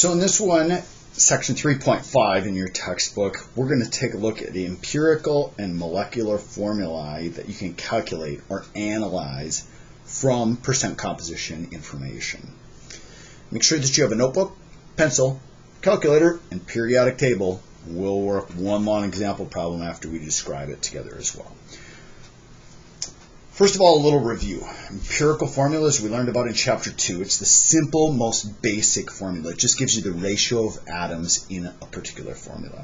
So in this one, section 3.5 in your textbook, we're going to take a look at the empirical and molecular formulae that you can calculate or analyze from percent composition information. Make sure that you have a notebook, pencil, calculator, and periodic table. We'll work one long example problem after we describe it together as well. First of all, a little review. Empirical formulas we learned about in chapter 2. It's the simple, most basic formula. It just gives you the ratio of atoms in a particular formula.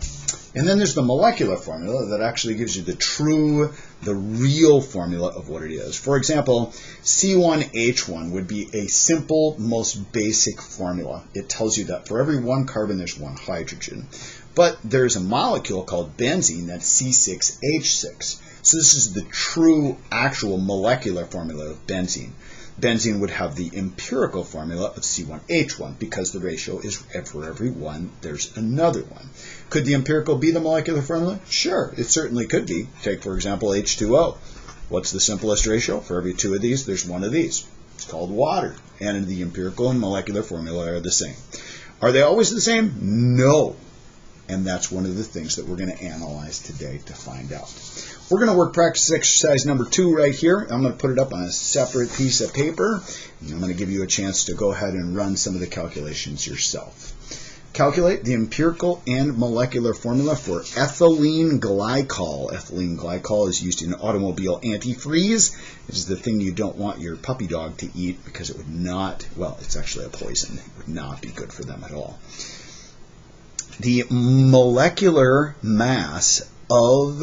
And then there's the molecular formula that actually gives you the real formula of what it is. For example, C1H1 would be a simple, most basic formula. It tells you that for every one carbon, there's one hydrogen. But there's a molecule called benzene that's C6H6. So this is the true, actual molecular formula of benzene. Benzene would have the empirical formula of C1H1 because the ratio is for every one, there's another one. Could the empirical be the molecular formula? Sure, it certainly could be. Take, for example, H2O. What's the simplest ratio? For every two of these, there's one of these. It's called water. And the empirical and molecular formula are the same. Are they always the same? No. And that's one of the things that we're going to analyze today to find out. We're going to work practice exercise number 2 right here. I'm going to put it up on a separate piece of paper. And I'm going to give you a chance to go ahead and run some of the calculations yourself. Calculate the empirical and molecular formula for ethylene glycol. Ethylene glycol is used in automobile antifreeze. It is the thing you don't want your puppy dog to eat because it would not, well, it's actually a poison. It would not be good for them at all. The molecular mass of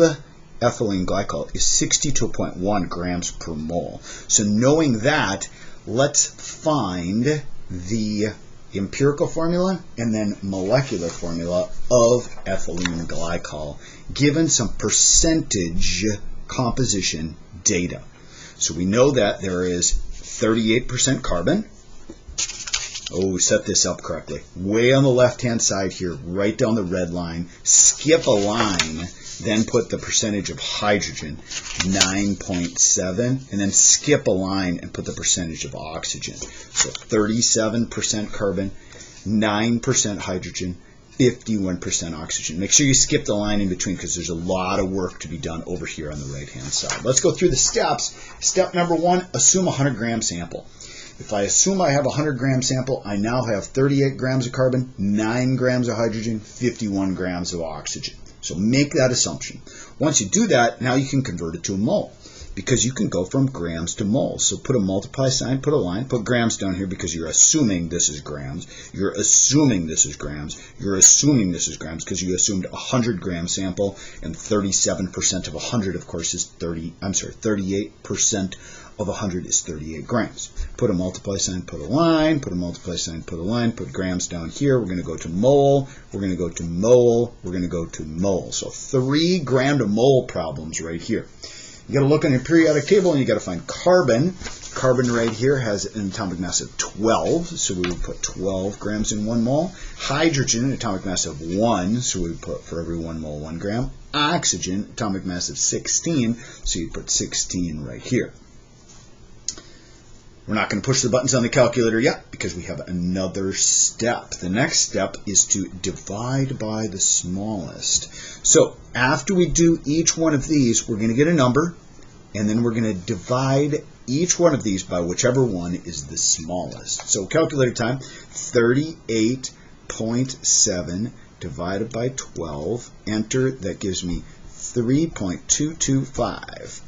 ethylene glycol is 62.1 grams per mole. So knowing that, let's find the empirical formula and then molecular formula of ethylene glycol given some percentage composition data. So we know that there is 38% carbon. Oh, set this up correctly. Way on the left-hand side here, right down the red line, skip a line, then put the percentage of hydrogen, 9.7, and then skip a line and put the percentage of oxygen. So 37% carbon, 9% hydrogen, 51% oxygen. Make sure you skip the line in between because there's a lot of work to be done over here on the right-hand side. Let's go through the steps. Step number 1, assume a 100-gram sample. If I assume I have a 100-gram sample, I now have 38 grams of carbon, 9 grams of hydrogen, 51 grams of oxygen. So make that assumption. Once you do that, now you can convert it to a mole because you can go from grams to moles. So put a multiply sign, put a line, put grams down here because you're assuming this is grams. You're assuming this is grams. You're assuming this is grams because you assumed a 100-gram sample, and 37% of 100, of course, is 38% of 100 is 38 grams. Put a multiply sign, put a line, put a multiply sign, put a line, put grams down here. We're going to go to mole, we're going to go to mole, we're going to go to mole. So 3 gram to mole problems right here. You got to look on your periodic table and you got to find carbon. Carbon right here has an atomic mass of 12, so we would put 12 grams in 1 mole. Hydrogen, an atomic mass of 1, so we would put for every 1 mole 1 gram. Oxygen, atomic mass of 16, so you put 16 right here. We're not going to push the buttons on the calculator yet because we have another step. The next step is to divide by the smallest. So after we do each one of these, we're going to get a number, and then we're going to divide each one of these by whichever one is the smallest. So calculator time, 38.7 divided by 12. Enter, that gives me 3.225.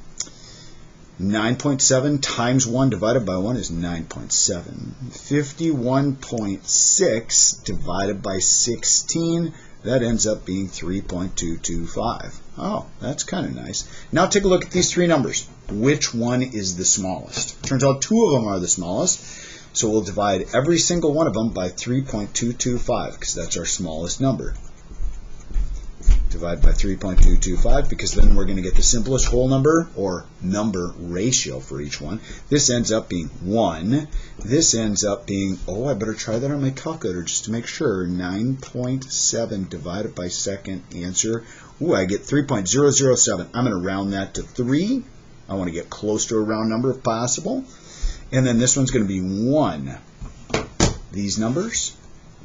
9.7 times 1 divided by 1 is 9.7. 51.6 divided by 16, that ends up being 3.225. Oh, that's kind of nice. Now take a look at these 3 numbers. Which one is the smallest? Turns out 2 of them are the smallest, so we'll divide every single one of them by 3.225 because that's our smallest number. Divide by 3.225 because then we're going to get the simplest whole number or number ratio for each one. This ends up being 1. This ends up being, oh, I better try that on my calculator just to make sure. 9.7 divided by second answer. Ooh, I get 3.007. I'm going to round that to 3. I want to get close to a round number if possible. And then this one's going to be 1. These numbers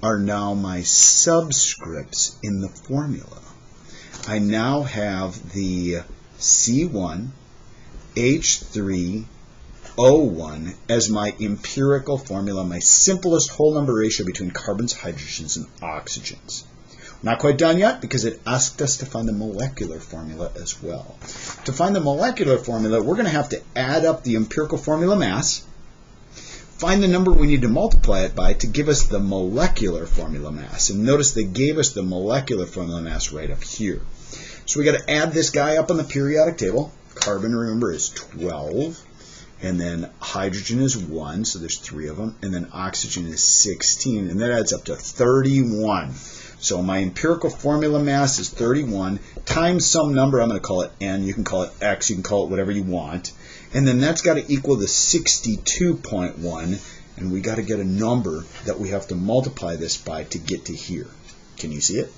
are now my subscripts in the formula. I now have the C1, H3O1 as my empirical formula, my simplest whole number ratio between carbons, hydrogens, and oxygens. Not quite done yet because it asked us to find the molecular formula as well. To find the molecular formula, we're going to have to add up the empirical formula mass, find the number we need to multiply it by to give us the molecular formula mass. And notice they gave us the molecular formula mass right up here. So we got to add this guy up on the periodic table. Carbon, remember, is 12. And then hydrogen is 1, so there's 3 of them. And then oxygen is 16, and that adds up to 31. So my empirical formula mass is 31 times some number. I'm going to call it N. You can call it X. You can call it whatever you want. And then that's got to equal the 62.1. And we got to get a number that we have to multiply this by to get to here. Can you see it?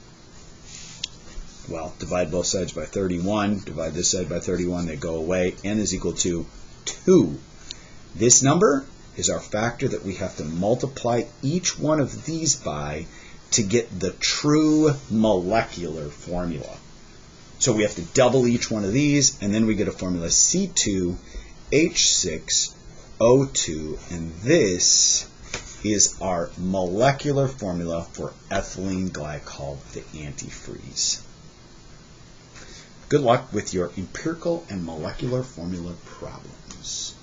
Well, divide both sides by 31. Divide this side by 31. They go away. N is equal to 2. This number is our factor that we have to multiply each one of these by to get the true molecular formula. So we have to double each one of these, and then we get a formula C2H6O2, and this is our molecular formula for ethylene glycol, the antifreeze. Good luck with your empirical and molecular formula problems.